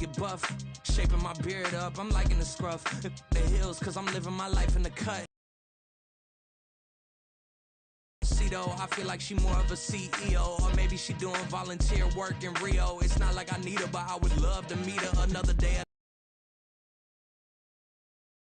get buff. Shaping my beard up, I'm liking the scruff. The hills, cause I'm living my life in the cut. I feel like she more of a CEO, or maybe she doing volunteer work in Rio. It's not like I need her, but I would love to meet her another day.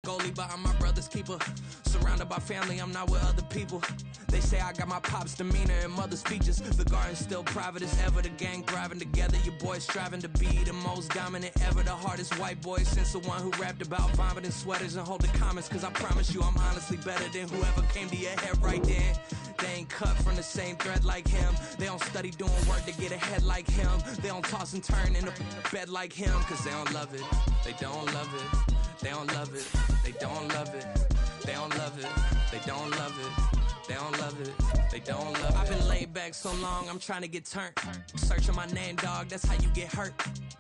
Goalie, but I'm my brother's keeper. Surrounded by family, I'm not with other people. They say I got my pop's demeanor and mother's features. The garden's still private as ever. The gang thriving together. Your boys striving to be the most dominant ever. The hardest white boy since the one who rapped about vomiting sweaters and holding comments. Cause I promise you I'm honestly better than whoever came to your head right then. They ain't cut from the same thread like him. They don't study doing work to get ahead like him. They don't toss and turn in the bed like him. Cause they don't love it. They don't love it. They don't love it. They don't love it. They don't love it. They don't love it. They don't love it. They don't love it. I've been laid back so long, I'm trying to get turned. Searching my name, dog, that's how you get hurt.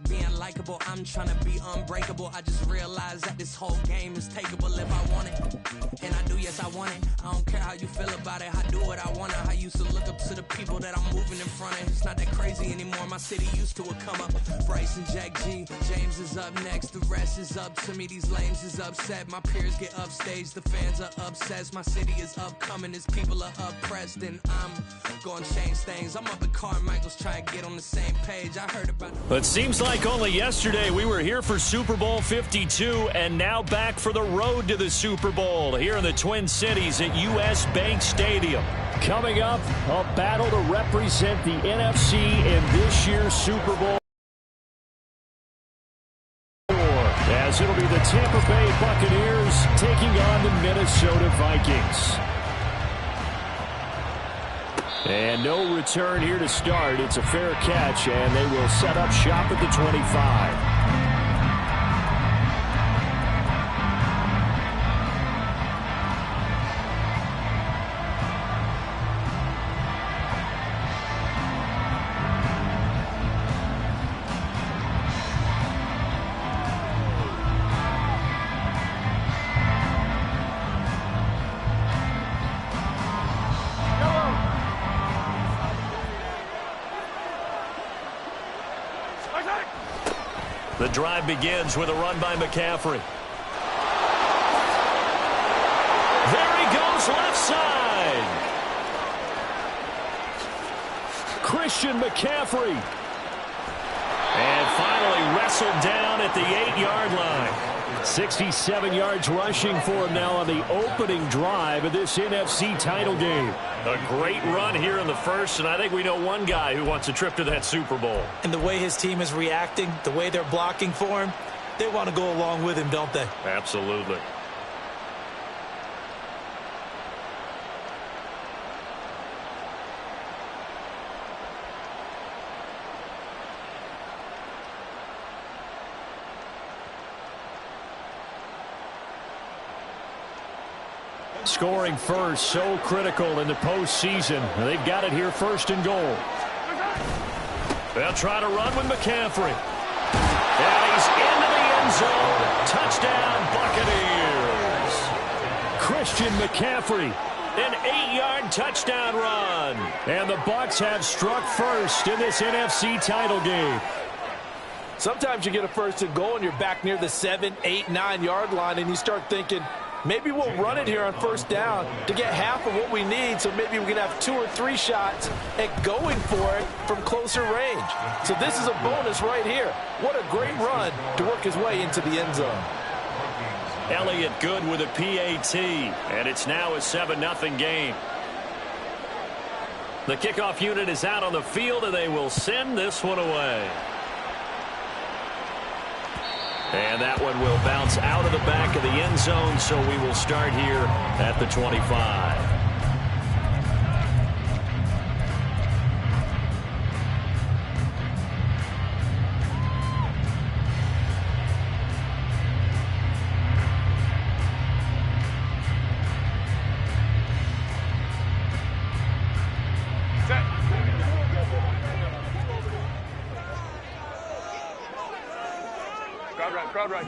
Being likable, I'm trying to be unbreakable. I just realized that this whole game is takeable if I want it. And I do, yes, I want it. I don't care how you feel about it. I do what I want to. I used to look up to the people that I'm moving in front of. It's not that crazy anymore. My city used to a come up. Bryce and Jack G. James is up next. The rest is up to me. These lames is upset. My peers get upstaged. The fans are obsessed. My city is upcoming. As people are oppressed. And I'm going to change things. I'm up at Carmichael's trying to get on the same page. I heard about it. But seems like only yesterday we were here for Super Bowl 52 and now back for the road to the Super Bowl here in the Twin Cities at U.S. Bank Stadium. Coming up, a battle to represent the NFC in this year's Super Bowl. As it'll be the Tampa Bay Buccaneers taking on the Minnesota Vikings. And no return here to start. It's a fair catch, and they will set up shop at the 25. The drive begins with a run by McCaffrey. There he goes left side. Christian McCaffrey. And finally wrestled down at the 8-yard line. 67 yards rushing for him now on the opening drive of this NFC title game. A great run here in the first, and I think we know one guy who wants a trip to that Super Bowl. And the way his team is reacting, the way they're blocking for him, they want to go along with him, don't they? Absolutely. Scoring first, so critical in the postseason. They've got it here first and goal. They'll try to run with McCaffrey. And he's into the end zone. Touchdown, Buccaneers. Christian McCaffrey, an 8-yard touchdown run. And the Bucs have struck first in this NFC title game. Sometimes you get a first and goal and you're back near the 7, 8, 9-yard line and you start thinking, maybe we'll run it here on first down to get half of what we need, so maybe we can have 2 or 3 shots at going for it from closer range. So this is a bonus right here. What a great run to work his way into the end zone. Elliott good with a PAT, and it's now a 7-0 game. The kickoff unit is out on the field, and they will send this one away. And that one will bounce out of the back of the end zone, so we will start here at the 25. Crowd right.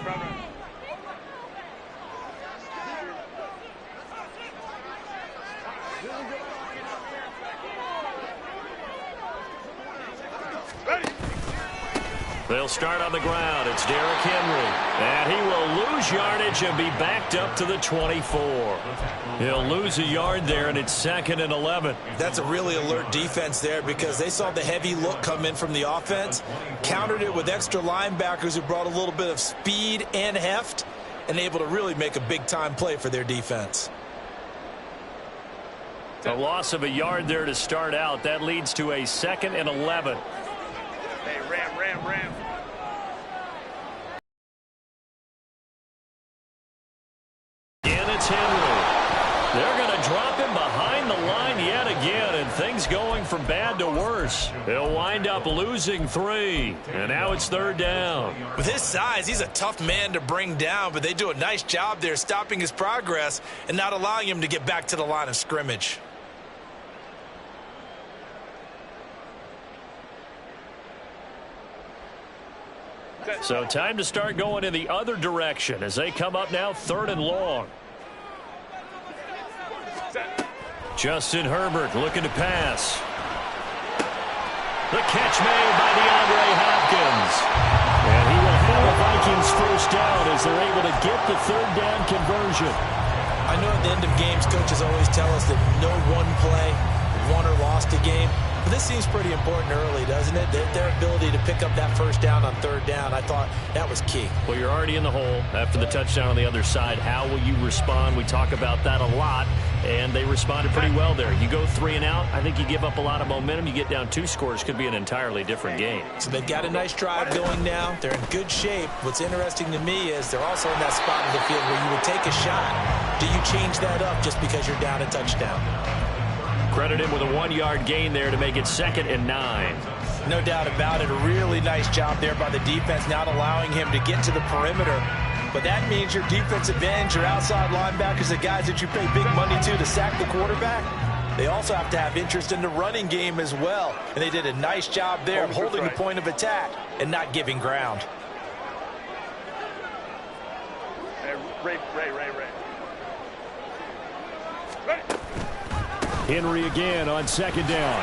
They'll start on the ground. It's Derrick Henry. And he will lose yardage and be backed up to the 24. He'll lose a yard there, and it's 2nd and 11. That's a really alert defense there because they saw the heavy look come in from the offense, countered it with extra linebackers who brought a little bit of speed and heft, and able to really make a big-time play for their defense. A loss of a yard there to start out. That leads to a 2nd and 11. Hey, Ram. And it's Henry. They're going to drop him behind the line yet again, and things going from bad to worse. He'll wind up losing 3, and now it's 3rd down. With his size, he's a tough man to bring down, but they do a nice job there stopping his progress and not allowing him to get back to the line of scrimmage. So time to start going in the other direction as they come up now 3rd and long. Justin Herbert looking to pass. The catch made by DeAndre Hopkins. And he will have the Vikings first down as they're able to get the 3rd down conversion. I know at the end of games, coaches always tell us that no one play won or lost a game. But this seems pretty important early, doesn't it? Their ability to pick up that first down on 3rd down, I thought that was key. Well, you're already in the hole after the touchdown on the other side. How will you respond? We talk about that a lot, and they responded pretty well there. You go 3 and out, I think you give up a lot of momentum. You get down 2 scores, could be an entirely different game. So they've got a nice drive going now. They're in good shape. What's interesting to me is they're also in that spot of the field where you would take a shot. Do you change that up just because you're down a touchdown? Credit him with a 1-yard gain there to make it 2nd and 9. No doubt about it. A really nice job there by the defense, not allowing him to get to the perimeter. But that means your defensive ends, your outside linebackers, the guys that you pay big money to sack the quarterback, they also have to have interest in the running game as well. And they did a nice job there of holding the point of attack and not giving ground. Hey, Ray. Henry again on 2nd down.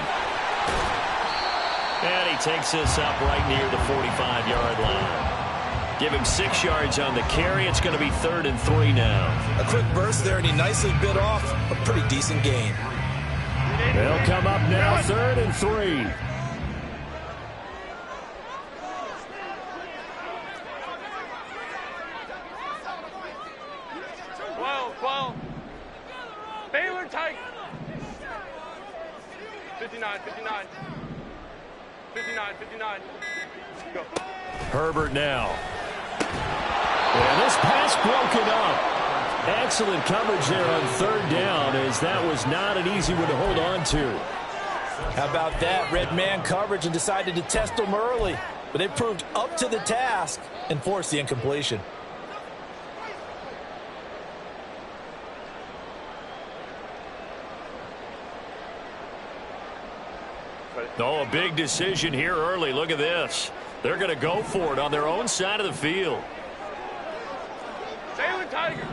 And he takes this up right near the 45-yard line. Give him 6 yards on the carry. It's going to be 3rd and 3 now. A quick burst there, and he nicely bit off a pretty decent gain. They'll come up now 3rd and 3. Well. Baylor Tiger. 59. 59. Go. Herbert now. And this pass broken up. Excellent coverage there on 3rd down, as that was not an easy one to hold on to. How about that? Red man coverage and decided to test them early. But they proved up to the task and forced the incompletion. Oh, a big decision here early. Look at this. They're going to go for it on their own side of the field. Baylor Tiger.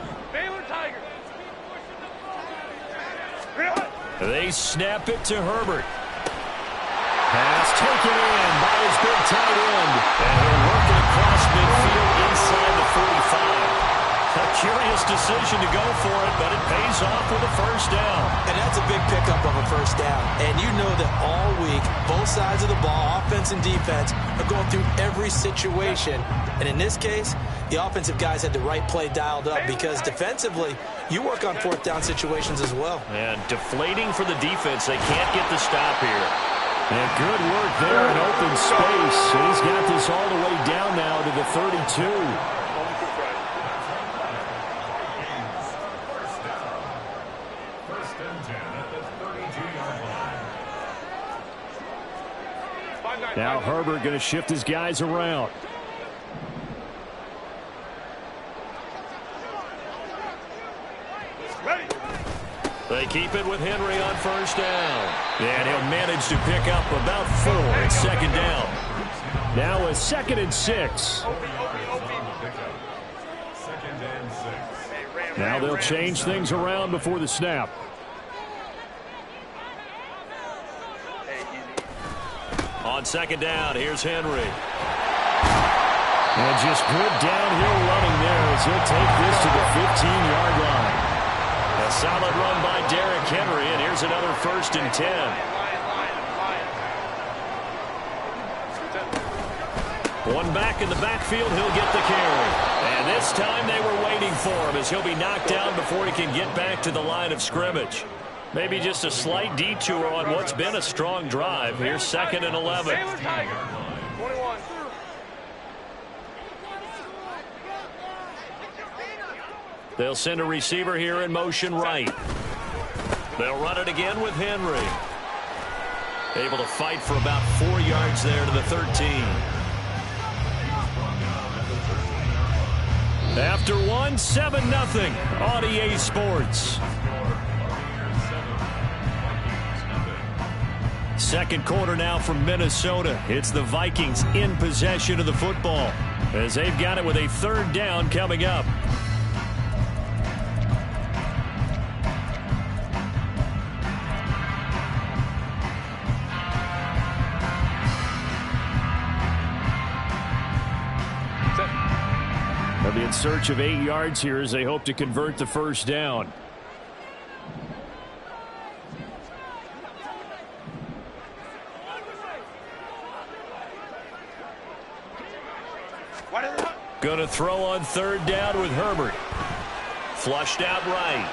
They snap it to Herbert. Pass taken in by his big tight end. And he'll work it across midfield inside the 45. A curious decision to go for it, but it pays off with a first down. And that's a big pickup of a first down. And you know that all week, both sides of the ball, offense and defense, are going through every situation. And in this case, the offensive guys had the right play dialed up because defensively, you work on 4th down situations as well. And deflating for the defense. They can't get the stop here. And good work there in open space. He's got this all the way down now to the 32. Now Herbert going to shift his guys around. They keep it with Henry on first down. And he'll manage to pick up about 4 at 2nd down. Now a 2nd and 6. Now they'll change things around before the snap. On 2nd down, here's Henry. And just good downhill running there as he'll take this to the 15-yard line. A solid run by Derrick Henry, and here's another 1st and 10. One back in the backfield, he'll get the carry. And this time they were waiting for him as he'll be knocked down before he can get back to the line of scrimmage. Maybe just a slight detour on what's been a strong drive. Here's 2nd and 11. 21. They'll send a receiver here in motion right. They'll run it again with Henry. Able to fight for about 4 yards there to the 13. After one, 7-0 on EA Sports. Second quarter now from Minnesota. It's the Vikings in possession of the football as they've got it with a 3rd down coming up. They'll be in search of 8 yards here as they hope to convert the 1st down. Going to throw on 3rd down with Herbert. Flushed out right.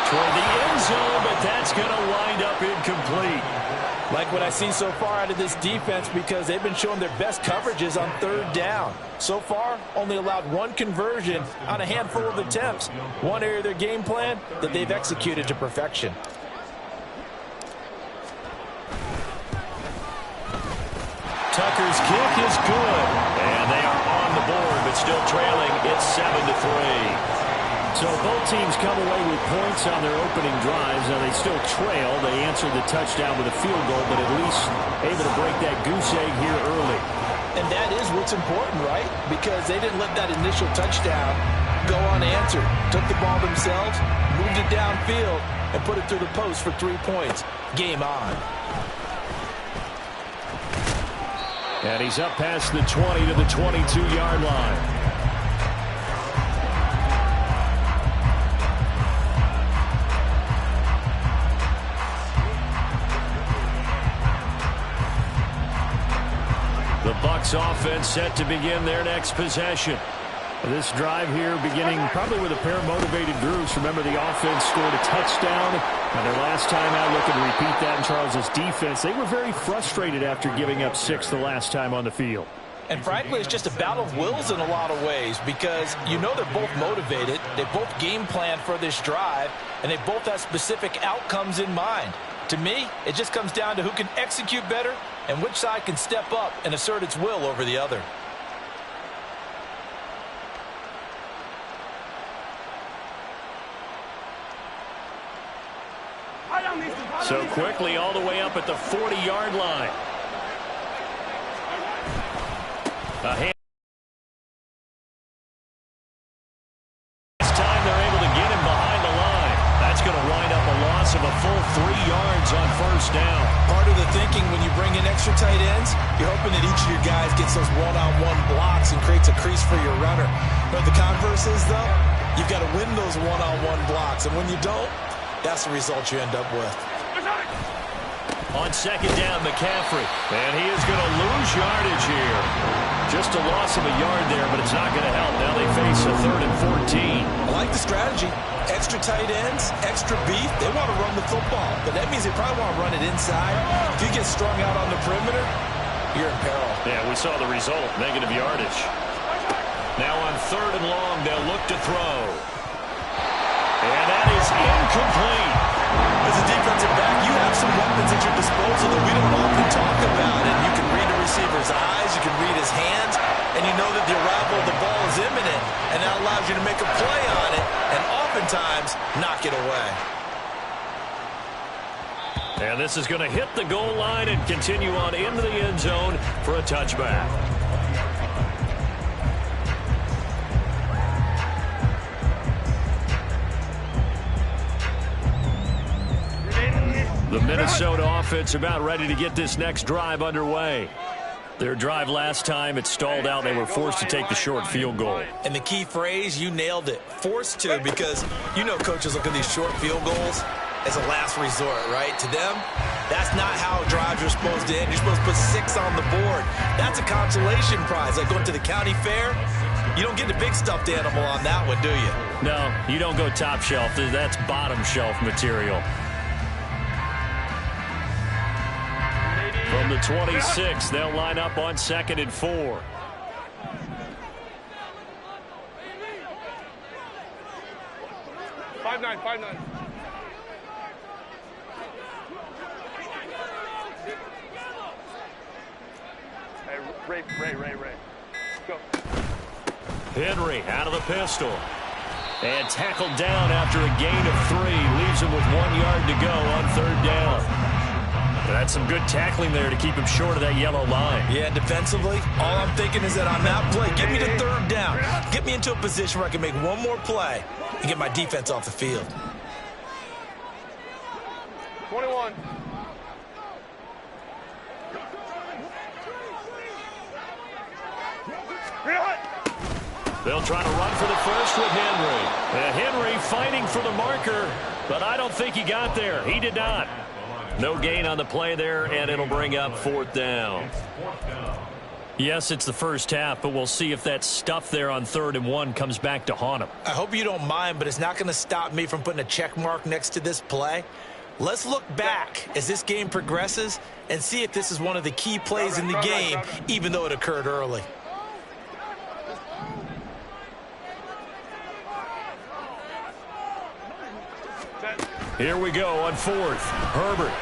Toward the end zone, but that's going to wind up incomplete. Like what I see so far out of this defense because they've been showing their best coverages on 3rd down. So far, only allowed 1 conversion on a handful of attempts. One area of their game plan that they've executed to perfection. Tucker's kick is good. And they are on the board, but still trailing. It's 7-3. So both teams come away with points on their opening drives. Now they still trail. They answered the touchdown with a field goal, but at least able to break that goose egg here early. And that is what's important, right? Because they didn't let that initial touchdown go unanswered. Took the ball themselves, moved it downfield, and put it through the post for 3 points. Game on. And he's up past the 20 to the 22-yard line. The Bucs offense set to begin their next possession. This drive here beginning probably with a pair of motivated groups. Remember, the offense scored a touchdown. And their last time out, looking to repeat that in Charles's defense. They were very frustrated after giving up 6 the last time on the field. And frankly, it's just a battle of wills in a lot of ways because you know they're both motivated. They both game plan for this drive, and they both have specific outcomes in mind. To me, it just comes down to who can execute better and which side can step up and assert its will over the other. So quickly all the way up at the 40-yard line. A hand. This time they're able to get him behind the line. That's going to wind up a loss of a full 3 yards on 1st down. Part of the thinking when you bring in extra tight ends, you're hoping that each of your guys gets those one-on-one blocks and creates a crease for your runner. But the converse is, though, you've got to win those one-on-one blocks. And when you don't, that's the result you end up with. On 2nd down, McCaffrey. And he is going to lose yardage here. Just a loss of a yard there, but it's not going to help. Now they face a 3rd and 14. I like the strategy. Extra tight ends, extra beef. They want to run the football, but that means they probably want to run it inside. If you get strung out on the perimeter, you're in peril. Yeah, we saw the result. Negative yardage. Now on 3rd and long, they'll look to throw. And that is incomplete. As a defensive back, you have some weapons at your disposal that we don't often talk about. And you can read a receiver's eyes, you can read his hands, and you know that the arrival of the ball is imminent. And that allows you to make a play on it and oftentimes knock it away. And this is going to hit the goal line and continue on into the end zone for a touchback. The Minnesota offense about ready to get this next drive underway. Their drive last time, it stalled out. They were forced to take the short field goal. And the key phrase, you nailed it, forced to, because you know coaches look at these short field goals as a last resort, right? To them, that's not how drives are supposed to end. You're supposed to put 6 on the board. That's a consolation prize. Like going to the county fair, you don't get the big stuffed animal on that one, do you? No, you don't go top shelf. That's bottom shelf material. From the 26, they'll line up on 2nd and 4. Five nine. Hey, Ray. Go. Henry out of the pistol. And tackled down after a gain of 3. Leaves him with 1 yard to go on 3rd down. That's some good tackling there to keep him short of that yellow line. Yeah, defensively, all I'm thinking is that on that play, get me to 3rd down. Get me into a position where I can make one more play and get my defense off the field. 21. They'll try to run for the first with Henry. Henry fighting for the marker, but I don't think he got there. He did not. No gain on the play there, and it'll bring up 4th down. Yes, it's the first half, but we'll see if that stuff there on 3rd and 1 comes back to haunt him. I hope you don't mind, but it's not going to stop me from putting a check mark next to this play. Let's look back as this game progresses and see if this is one of the key plays in the game, even though it occurred early. Here we go on 4th. Herbert.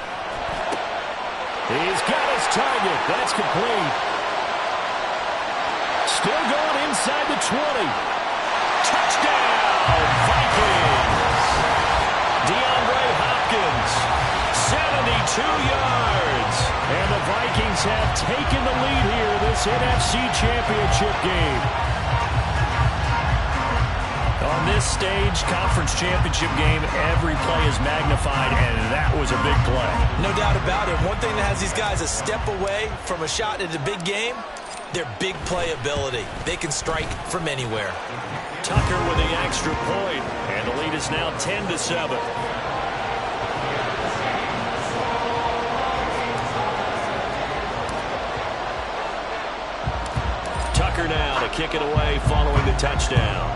He's got his target. That's complete. Still going inside the 20. Touchdown, Vikings. DeAndre Hopkins, 72 yards. And the Vikings have taken the lead here in this NFC Championship game. On this stage, conference championship game, every play is magnified, and that was a big play. No doubt about it. One thing that has these guys a step away from a shot at a big game, their big play ability. They can strike from anywhere. Tucker with the extra point, and the lead is now 10-7. Tucker now to kick it away following the touchdown.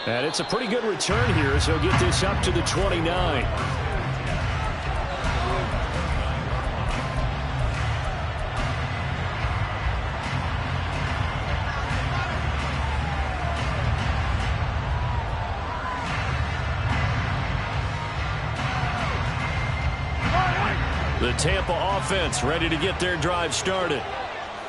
And it's a pretty good return here, so get this up to the 29. The Tampa offense ready to get their drive started.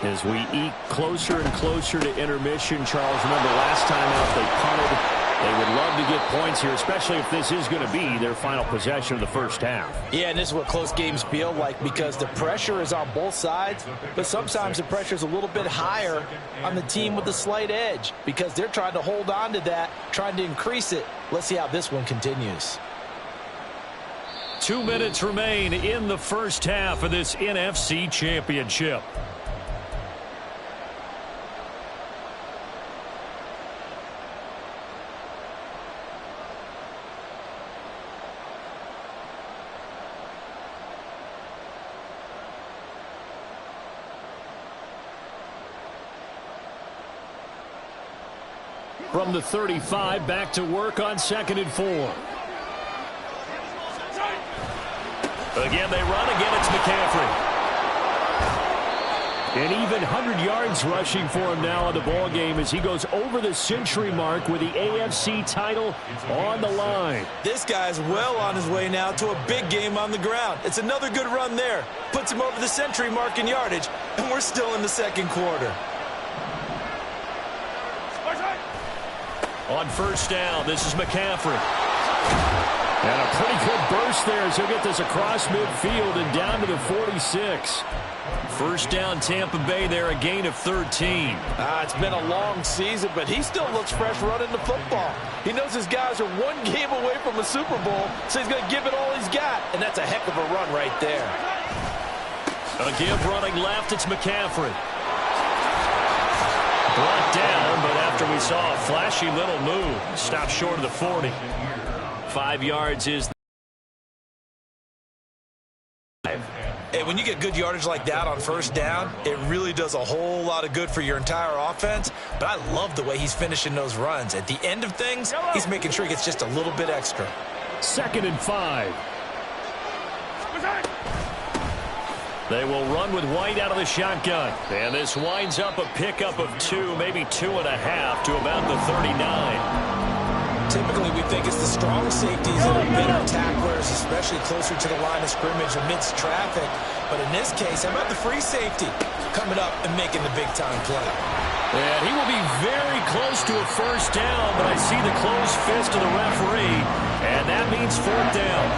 As we eke closer and closer to intermission, Charles, remember last time out they punted. They would love to get points here, especially if this is going to be their final possession of the first half. Yeah, and this is what close games feel like because the pressure is on both sides, but sometimes the pressure is a little bit higher on the team with the slight edge because they're trying to hold on to that, trying to increase it. Let's see how this one continues. 2 minutes remain in the first half of this NFC Championship. From the 35, back to work on 2nd and 4. Again, they run. Again, it's McCaffrey. An even 100 yards rushing for him now in the ball game as he goes over the century mark with the AFC title on the line. This guy's well on his way now to a big game on the ground. It's another good run there. Puts him over the century mark in yardage, and we're still in the second quarter. On first down, this is McCaffrey. And a pretty good burst there as he'll get this across midfield and down to the 46. First down, Tampa Bay there, a gain of 13. It's been a long season, but he still looks fresh running the football. He knows his guys are one game away from a Super Bowl, so he's going to give it all he's got, and that's a heck of a run right there. A give running left, it's McCaffrey. Brought down, but after we saw a flashy little move, stopped short of the 40. 5 yards is... Hey, when you get good yardage like that on first down, it really does a whole lot of good for your entire offense. But I love the way he's finishing those runs. At the end of things, he's making sure he gets just a little bit extra. 2nd and 5. They will run with White out of the shotgun. And this winds up a pickup of 2, maybe 2.5 to about the 39. Typically, we think it's the strong safeties that are better tacklers, especially closer to the line of scrimmage amidst traffic. But in this case, how about the free safety coming up and making the big-time play? And he will be very close to a first down, but I see the closed fist of the referee, and that means 4th down.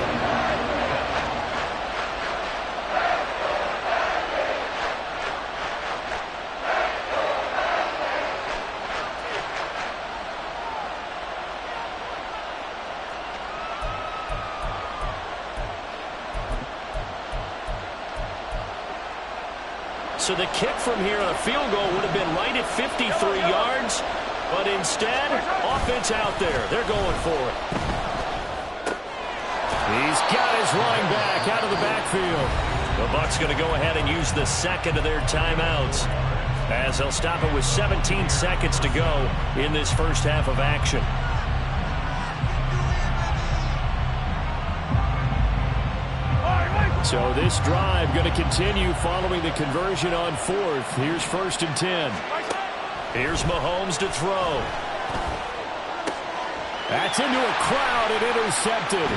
So the kick from here on a field goal would have been right at 53 yards, but instead, offense out there. They're going for it. He's got his line back out of the backfield. The Bucs going to go ahead and use the second of their timeouts as they'll stop it with 17 seconds to go in this first half of action. So this drive going to continue following the conversion on 4th. Here's 1st and 10. Here's Mahomes to throw. That's into a crowd and intercepted.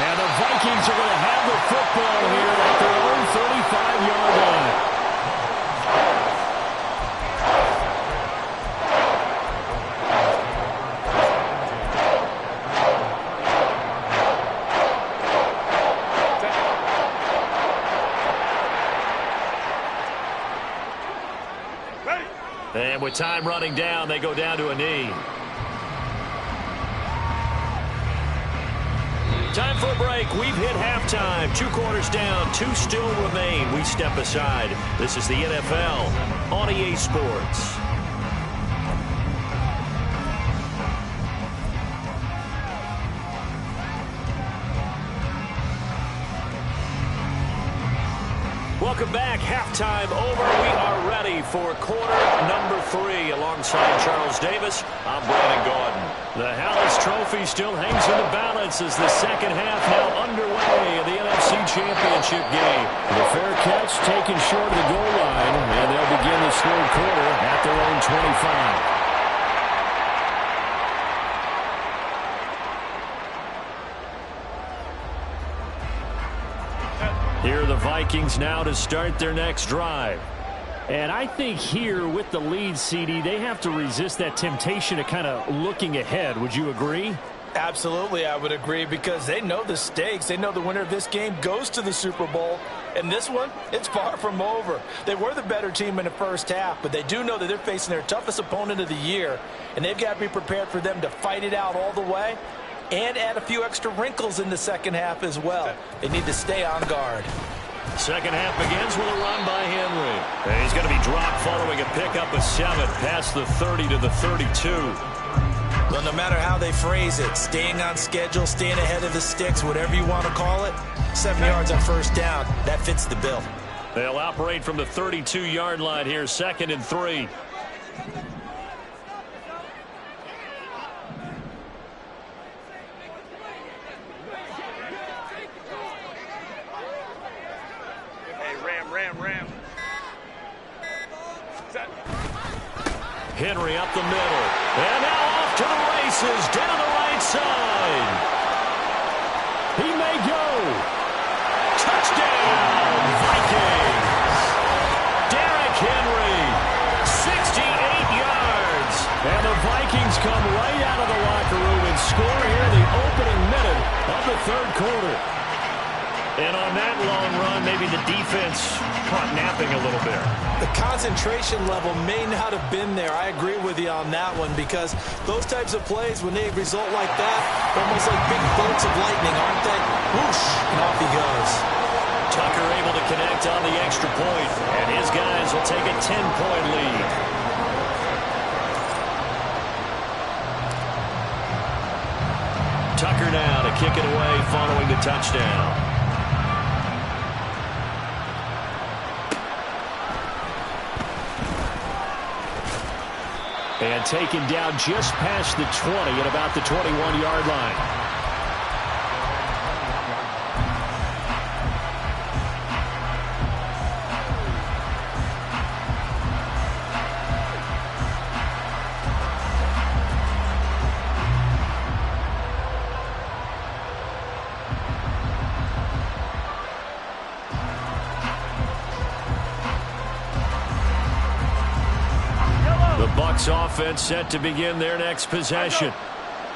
And the Vikings are going to have the football here at their own 35-yard line. And with time running down, they go down to a knee. Time for a break. We've hit halftime. 2 quarters down, 2 still remain. We step aside. This is the NFL on EA Sports. Welcome back. Halftime over. We are ready for quarter number 3. Alongside Charles Davis, I'm Brandon Gordon. The Hallis Trophy still hangs in the balance as the second half now underway in the NFC Championship game. The fair catch taken short of the goal line, and they'll begin this 3rd quarter at their own 25. Here are the Vikings now to start their next drive. And I think here with the lead, CD, they have to resist that temptation to kind of looking ahead. Would you agree? Absolutely, I would agree, because they know the stakes. They know the winner of this game goes to the Super Bowl. And this one, it's far from over. They were the better team in the first half, but they do know that they're facing their toughest opponent of the year, and they've got to be prepared for them to fight it out all the way and add a few extra wrinkles in the second half as well. They need to stay on guard. Second half begins with a run by Henry. And he's going to be dropped following a pickup of 7 past the 30 to the 32. Well, no matter how they phrase it, staying on schedule, staying ahead of the sticks, whatever you want to call it, 7 yards on first down, that fits the bill. They'll operate from the 32-yard line here, 2nd and 3. Ram. Set. Henry up the middle. And now off to the races, down the right side. He may go. Touchdown, Vikings. Derrick Henry, 68 yards. And the Vikings come right out the third quarter. And on that long run, maybe the defense caught napping a little bit. The concentration level may not have been there. I agree with you on that one, because those types of plays, when they result like that, they're almost like big bolts of lightning, aren't they? Whoosh, and off he goes. Tucker able to connect on the extra point, and his guys will take a 10-point lead. Tucker now to kick it away following the touchdown. And taken down just past the 20 at about the 21-yard line. Offense set to begin their next possession.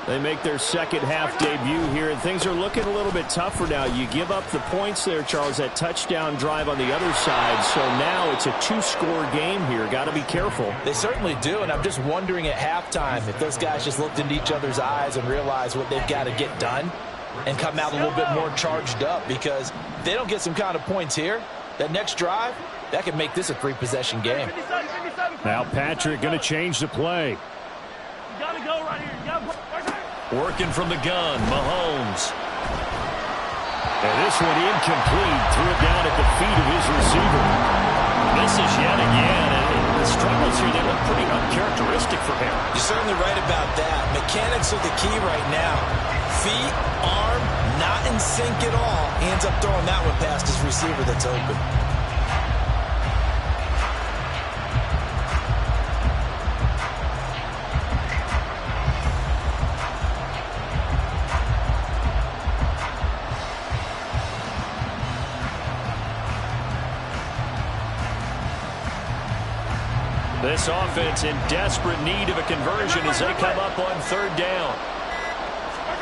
They make their second half debut here, and things are looking a little bit tougher now. You give up the points there, Charles, that touchdown drive on the other side, so now it's a two-score game here. Got to be careful. They certainly do, and I'm just wondering at halftime if those guys just looked into each other's eyes and realized what they've got to get done and come out a little bit more charged up, because if they don't get some kind of points here, that next drive, that could make this a three-possession game. Now Patrick going to change the play. You gotta go right here. You gotta Working from the gun, Mahomes. And this one incomplete. Threw it down at the feet of his receiver. Misses yet again. And the struggles here, they look pretty uncharacteristic for him. You're certainly right about that. Mechanics are the key right now. Feet, arm, not in sync at all. He ends up throwing that one past his receiver that's open. This offense in desperate need of a conversion as they come up on third down.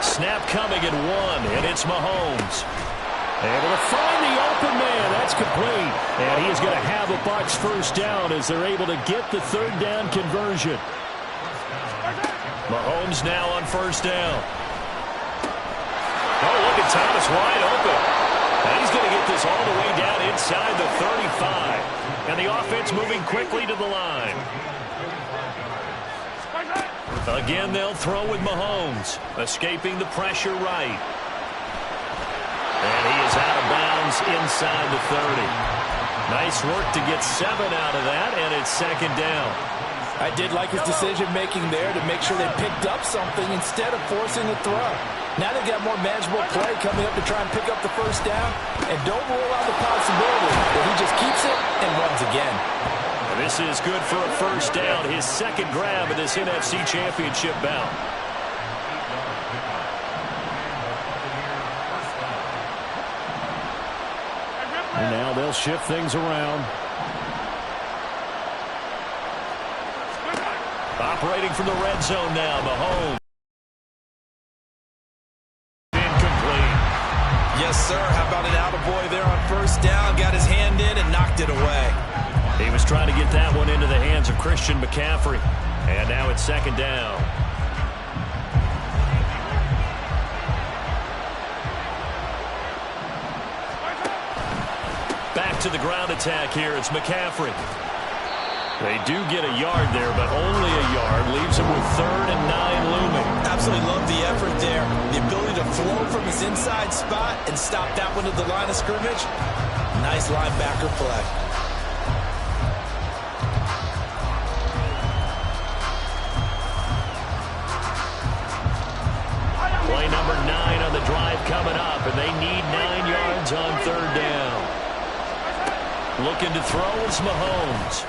Snap coming at one, and it's Mahomes. Able to find the open man. That's complete. And he is going to have a Bucs first down as they're able to get the third down conversion. Mahomes now on first down. Oh, look at Thomas wide open. And he's going to get this all the way down inside the 35. And the offense moving quickly to the line. Again, they'll throw with Mahomes. Escaping the pressure right. And he is out of bounds inside the 30. Nice work to get 7 out of that, and it's second down. I did like his decision-making there to make sure they picked up something instead of forcing the throw. Now they've got more manageable play coming up to try and pick up the first down. And don't rule out the possibility that he just keeps it and runs again. And this is good for a first down. His second grab of this NFC Championship bout. And now they'll shift things around. Operating from the red zone now, Mahomes. Yes, sir. How about an attaboy there on first down? Got his hand in and knocked it away. He was trying to get that one into the hands of Christian McCaffrey. And now it's second down. Back to the ground attack here. It's McCaffrey. They do get a yard there, but only a yard. Leaves him with 3rd and 9 looming. Absolutely love the effort there. The ability to flow from his inside spot and stop that one at the line of scrimmage. Nice linebacker play. Play number 9 on the drive coming up, and they need 9 yards on third down. Looking to throw is Mahomes.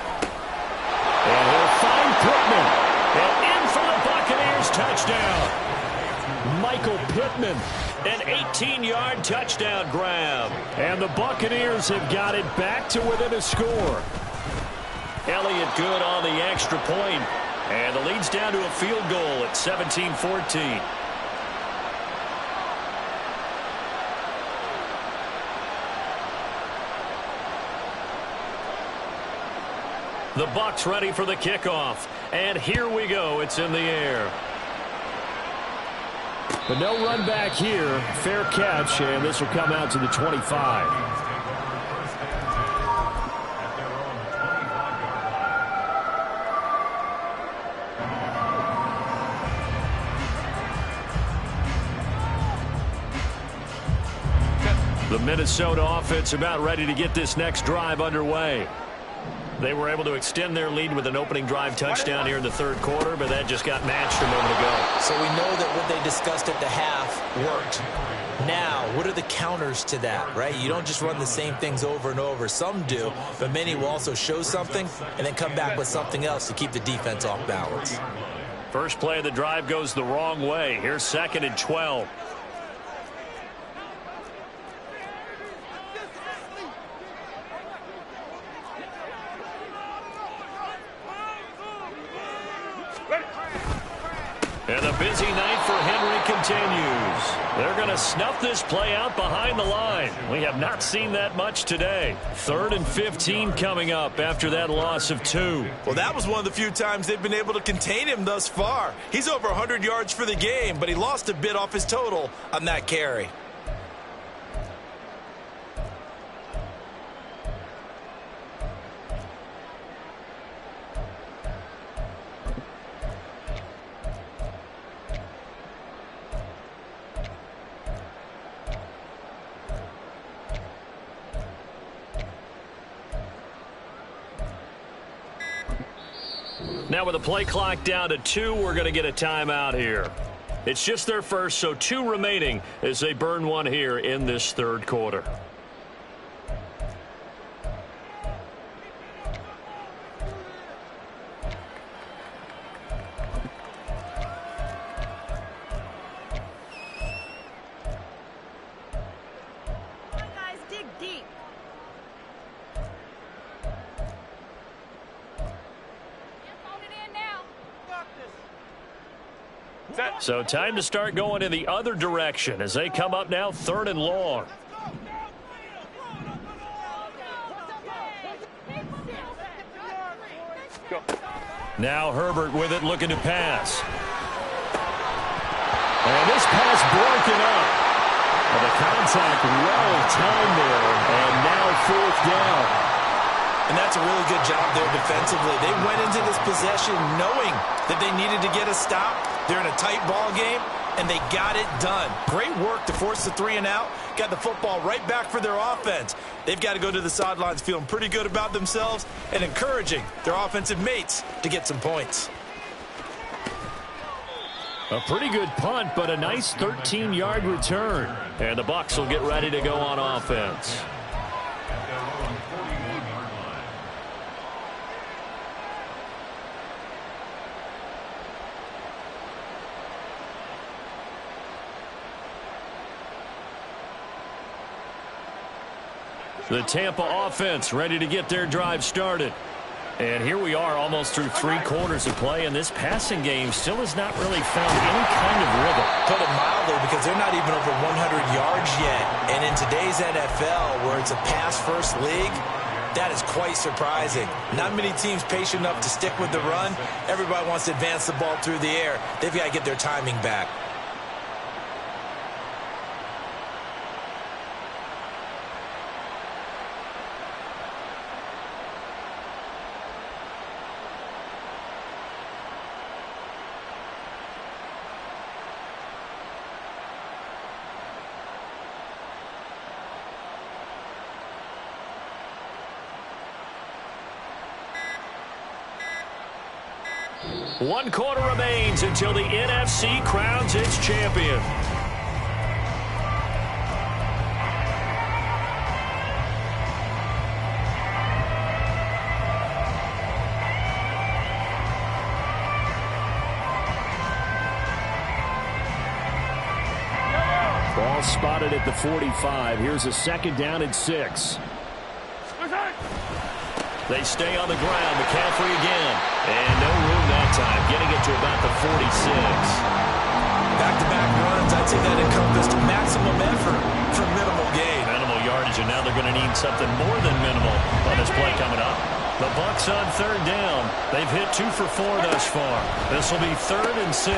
And he'll find Pittman. And in for the Buccaneers touchdown. Michael Pittman, an 18-yard touchdown grab. And the Buccaneers have got it back to within a score. Elliott good on the extra point. And the lead's down to a field goal at 17-14. The Bucs ready for the kickoff. And here we go. It's in the air. But no run back here. Fair catch, and this will come out to the 25. The Minnesota offense about ready to get this next drive underway. They were able to extend their lead with an opening drive touchdown here in the third quarter, but that just got matched a moment ago. So we know that what they discussed at the half worked. Now, what are the counters to that, right? You don't just run the same things over and over. Some do, but many will also show something and then come back with something else to keep the defense off balance. First play of the drive goes the wrong way. Here's 2nd and 12. And the busy night for Henry continues. They're going to snuff this play out behind the line. We have not seen that much today. 3rd and 15 coming up after that loss of 2. Well, that was one of the few times they've been able to contain him thus far. He's over 100 yards for the game, but he lost a bit off his total on that carry. Now with the play clock down to 2, we're going to get a timeout here. It's just their first, so 2 remaining as they burn one here in this third quarter. So time to start going in the other direction as they come up now 3rd and long. Now Herbert with it, looking to pass. And this pass broken up. And the contact well timed there, and now 4th down. And that's a really good job there defensively. They went into this possession knowing that they needed to get a stop. They're in a tight ball game, and they got it done. Great work to force the 3 and out. Got the football right back for their offense. They've got to go to the sidelines feeling pretty good about themselves and encouraging their offensive mates to get some points. A pretty good punt, but a nice 13-yard return. And the Bucs will get ready to go on offense. The Tampa offense ready to get their drive started. And here we are almost through 3 quarters of play, and this passing game still has not really found any kind of rhythm. Put it mildly, because they're not even over 100 yards yet. And in today's NFL, where it's a pass-first league, that is quite surprising. Not many teams patient enough to stick with the run. Everybody wants to advance the ball through the air. They've got to get their timing back. One quarter remains until the NFC crowns its champion. Ball spotted at the 45. Here's a 2nd down and 6. They stay on the ground. McCaffrey again. And no room that time. Getting it to about the 46. Back-to-back runs. I'd say that encompassed maximum effort for minimal gain. Minimal yardage, and now they're going to need something more than minimal on this play coming up. The Bucs on third down. They've hit 2 for 4 thus far. This will be 3rd and 6.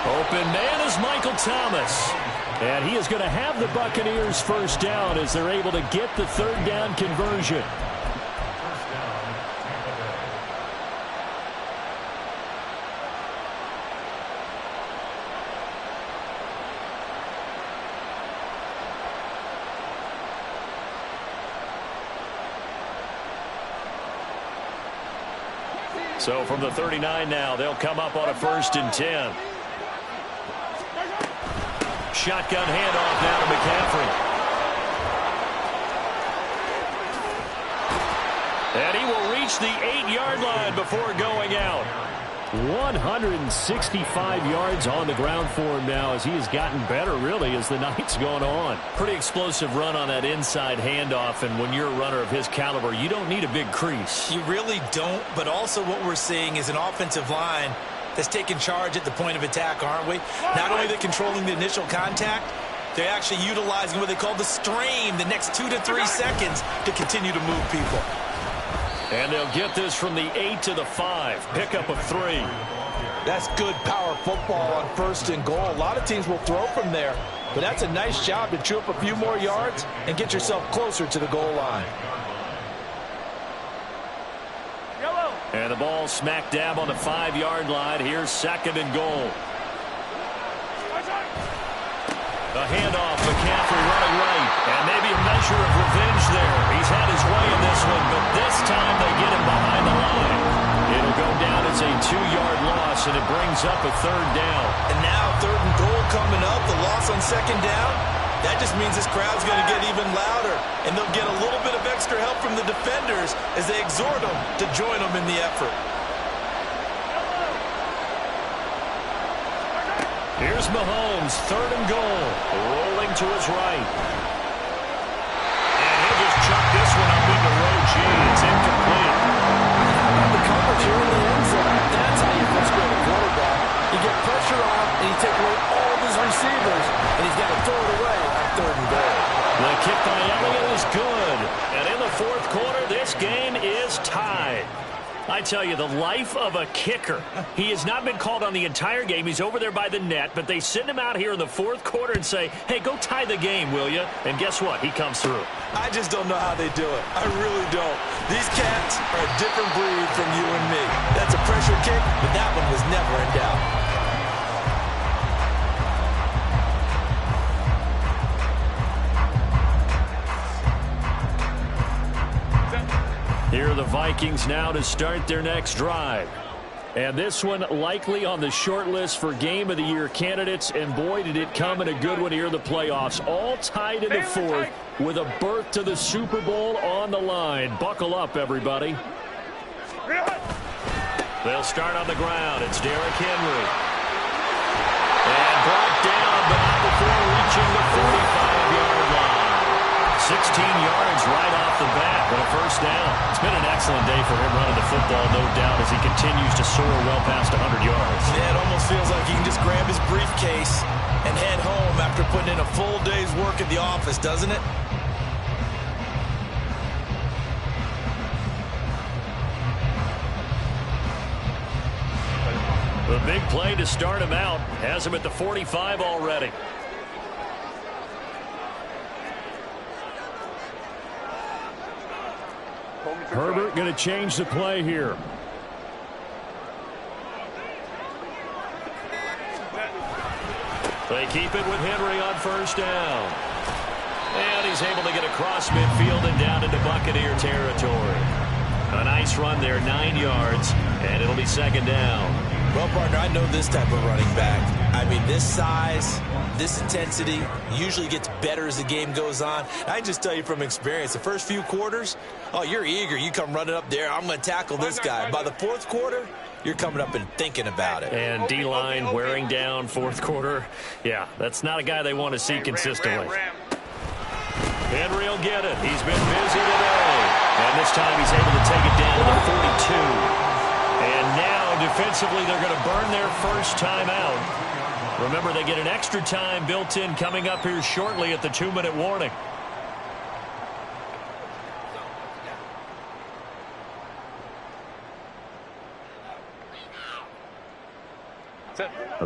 Open man is Michael Thomas. And he is going to have the Buccaneers first down as they're able to get the third down conversion. So from the 39 now, they'll come up on a 1st and 10. Shotgun handoff now to McCaffrey. And he will reach the 8-yard line before going out. 165 yards on the ground for him now as he has gotten better, really, as the night's gone on. Pretty explosive run on that inside handoff, and when you're a runner of his caliber, you don't need a big crease. You really don't, but also what we're seeing is an offensive line that's taking charge at the point of attack, aren't we? Not only are they controlling the initial contact, they're actually utilizing what they call the strain, the next 2 to 3 seconds, to continue to move people. And they'll get this from the 8 to the 5. Pickup of 3. That's good power football on 1st and goal. A lot of teams will throw from there, but that's a nice job to chew up a few more yards and get yourself closer to the goal line. And the ball smack dab on the 5-yard line. Here's 2nd and goal. The handoff, McCaffrey running right. And maybe a measure of revenge there. He's had his way in this one, but this time they get him behind the line. It'll go down as a 2-yard loss, and it brings up a 3rd down. And now 3rd and goal coming up. The loss on 2nd down. That just means this crowd's going to get even louder, and they'll get a little bit of extra help from the defenders as they exhort them to join them in the effort. Here's Mahomes, 3rd and goal, rolling to his right. And he'll just chuck this one up into row G. It's incomplete. The coverage here in the end zone. That's how you frustrate a quarterback. You get pressure on, and you take away all of his receivers, and he's got to throw it away on 3rd and goal. The kick by Elliott is good. And in the 4th quarter, this game is tied. I tell you, the life of a kicker. He has not been called on the entire game. He's over there by the net, but they send him out here in the 4th quarter and say, hey, go tie the game, will you? And guess what? He comes through. I just don't know how they do it. I really don't. These cats are a different breed from you and me. That's a pressure kick, but that one was never in doubt. Here are the Vikings now to start their next drive. And this one likely on the short list for Game of the Year candidates. And boy, did it come in a good one here in the playoffs. All tied in the 4th with a berth to the Super Bowl on the line. Buckle up, everybody. They'll start on the ground. It's Derrick Henry. And brought down, but not before reaching the 45-yard line. 16 yards right off the bat with a 1st down. It's been an excellent day for him running the football, no doubt, as he continues to soar well past 100 yards. Yeah, it almost feels like he can just grab his briefcase and head home after putting in a full day's work at the office, doesn't it? The big play to start him out has him at the 45 already. Herbert going to change the play here. They keep it with Henry on 1st down. And he's able to get across midfield and down into Buccaneer territory. A nice run there, 9 yards, and it'll be 2nd down. Well, partner, I know this type of running back. I mean, this size, this intensity usually gets better as the game goes on. I just tell you from experience, the first few quarters, oh, you're eager. You come running up there, I'm going to tackle this guy. By the 4th quarter, you're coming up and thinking about it. And D-line wearing down 4th quarter. Yeah, that's not a guy they want to see consistently. Henry will get it. He's been busy today. And this time he's able to take it down to the 42. And now, defensively, they're going to burn their first time out. Remember, they get an extra time built in coming up here shortly at the 2-minute warning.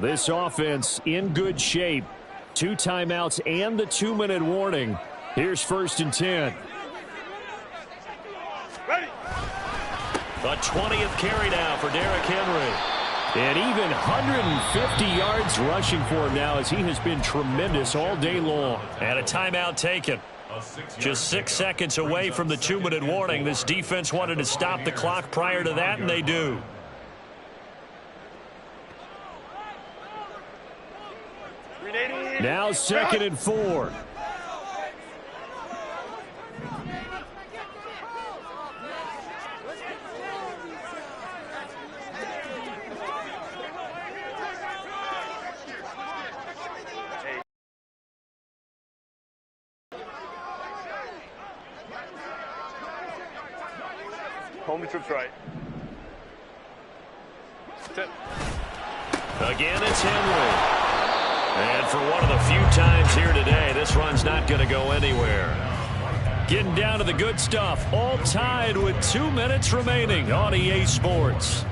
This offense in good shape. 2 timeouts and the 2-minute warning. Here's 1st and 10. Ready. The 20th carry now for Derrick Henry. And even 150 yards rushing for him now as he has been tremendous all day long. And a timeout taken. Just 6 seconds away from the 2-minute warning. This defense wanted to stop the clock prior to that, and they do. Now 2nd and 4. Homie trips right. Again, it's Henry. And for one of the few times here today, this run's not going to go anywhere. Getting down to the good stuff, all tied with 2 minutes remaining on EA Sports.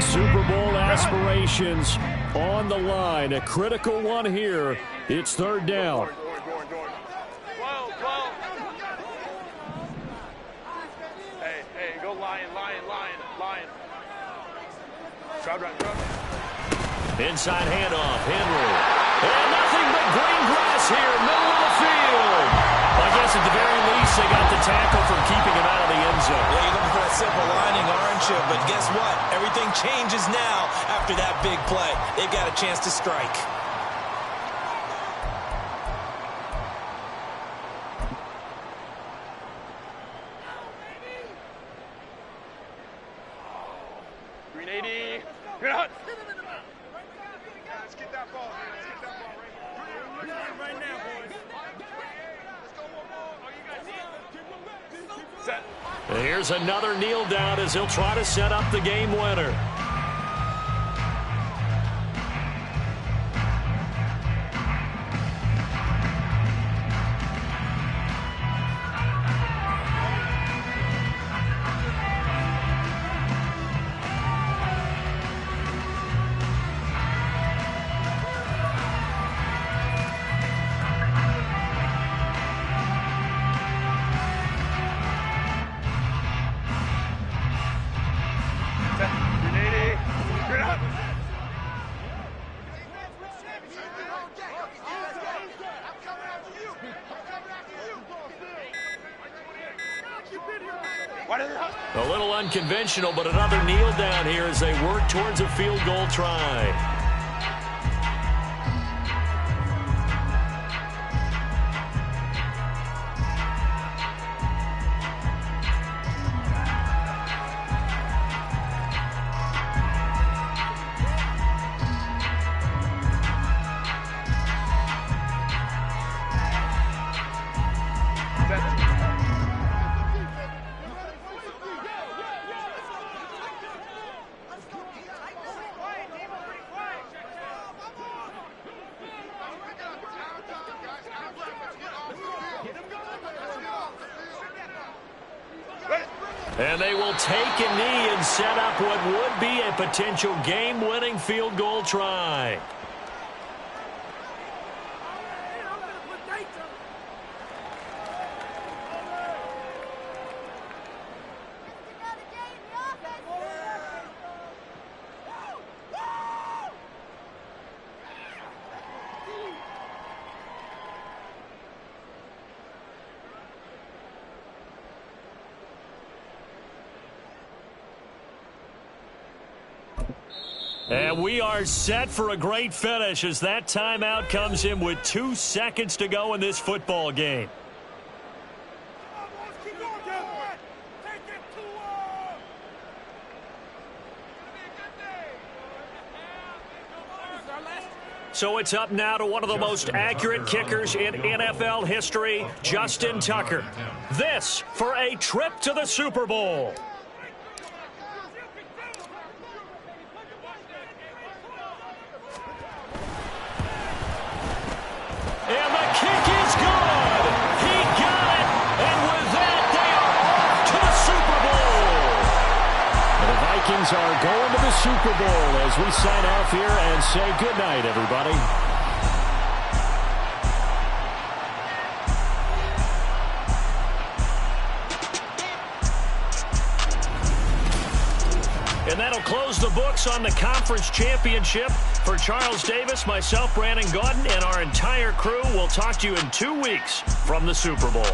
Super Bowl aspirations on the line. A critical one here. It's 3rd down. 12. Hey, go lion. Crowd right. Inside handoff, Henry. And nothing but green grass here, middle of the field. I guess at the very least, they got the tackle from keeping him out of the end zone. Yeah, you're looking for that simple lining, aren't you? But guess what? Everything changes now after that big play. They've got a chance to strike. Green 80. Good hut. Let's get that ball. Right now, boys. Let's go one more. Oh, you guys see it? Set. And here's another kneel down as he'll try to set up the game winner. A little unconventional, but another kneel down here as they work towards a field goal try. And they will take a knee and set up what would be a potential game-winning field goal try. And we are set for a great finish as that timeout comes in with 2 seconds to go in this football game. So it's up now to one of the most accurate kickers in NFL history, Justin Tucker. This for a trip to the Super Bowl. And the kick is good. He got it. And with that, they are off to the Super Bowl. The Vikings are going to the Super Bowl as we sign off here and say goodnight, everybody. And that'll close the books on the conference championship. For Charles Davis, myself, Brandon Gaudin, and our entire crew, we'll talk to you in 2 weeks from the Super Bowl.